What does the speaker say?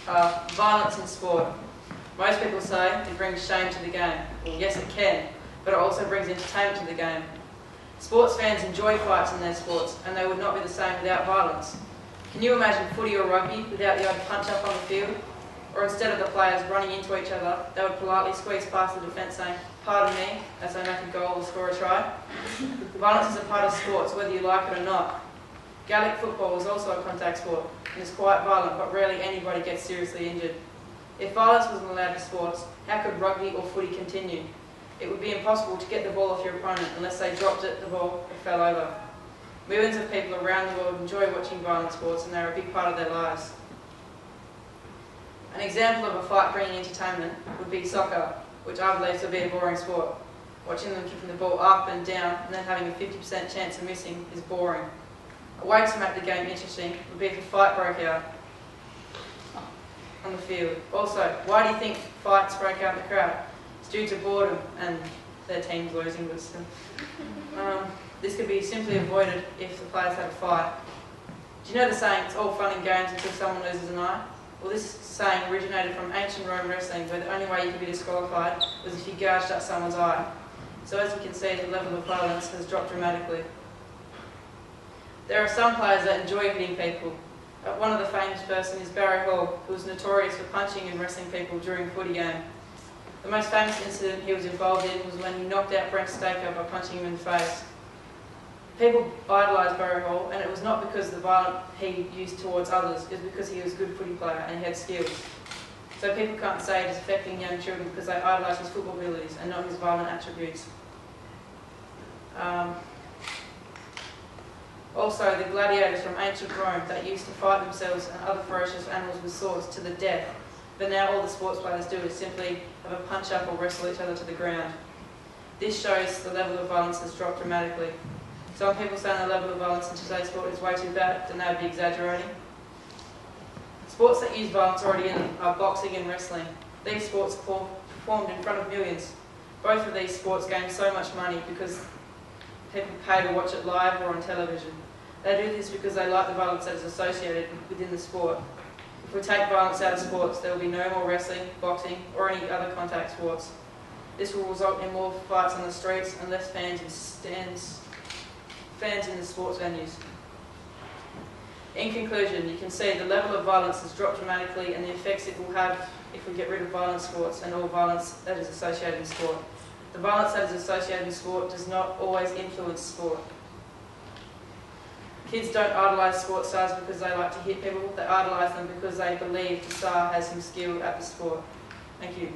Violence in sport. Most people say it brings shame to the game. Well, yes it can, but it also brings entertainment to the game. Sports fans enjoy fights in their sports, and they would not be the same without violence. Can you imagine footy or rugby without the odd punch-up on the field? Or instead of the players running into each other, they would politely squeeze past the defence saying, "Pardon me," as they make a goal or score a try. Violence is a part of sports, whether you like it or not. Gaelic football is also a contact sport, and is quite violent, but rarely anybody gets seriously injured. If violence wasn't allowed in sports, how could rugby or footy continue? It would be impossible to get the ball off your opponent unless they dropped it, the ball, or fell over. Millions of people around the world enjoy watching violent sports, and they're a big part of their lives. An example of a fight bringing entertainment would be soccer, which I believe to be a boring sport. Watching them kicking the ball up and down and then having a 50% chance of missing is boring. A way to make the game interesting would be if a fight broke out on the field. Also, why do you think fights break out in the crowd? It's due to boredom and their team's losing, but still. This could be simply avoided if the players had a fight. Do you know the saying, it's all fun and games until someone loses an eye? Well, this saying originated from ancient Roman wrestling, where the only way you could be disqualified was if you gouged out someone's eye. So as you can see, the level of violence has dropped dramatically. There are some players that enjoy hitting people. One of the famous person is Barry Hall, who was notorious for punching and wrestling people during a footy game. The most famous incident he was involved in was when he knocked out Brent Staker by punching him in the face. People idolised Barry Hall, and it was not because of the violence he used towards others, it was because he was a good footy player and he had skills. So people can't say it is affecting young children because they idolise his football abilities and not his violent attributes. Also, the gladiators from ancient Rome that used to fight themselves and other ferocious animals with swords to the death, but now all the sports players do is simply have a punch-up or wrestle each other to the ground. This shows the level of violence has dropped dramatically. Some people say the level of violence in today's sport is way too bad, then they would be exaggerating. Sports that use violence already in them are boxing and wrestling. These sports are performed in front of millions. Both of these sports gain so much money because people pay to watch it live or on television. They do this because they like the violence that is associated within the sport. If we take violence out of sports, there will be no more wrestling, boxing, or any other contact sports. This will result in more fights on the streets and less fans in the sports venues. In conclusion, you can see the level of violence has dropped dramatically and the effects it will have if we get rid of violent sports and all violence that is associated in sport. The violence that is associated in sport does not always influence sport. Kids don't idolise sports stars because they like to hit people, they idolise them because they believe the star has some skill at the sport. Thank you.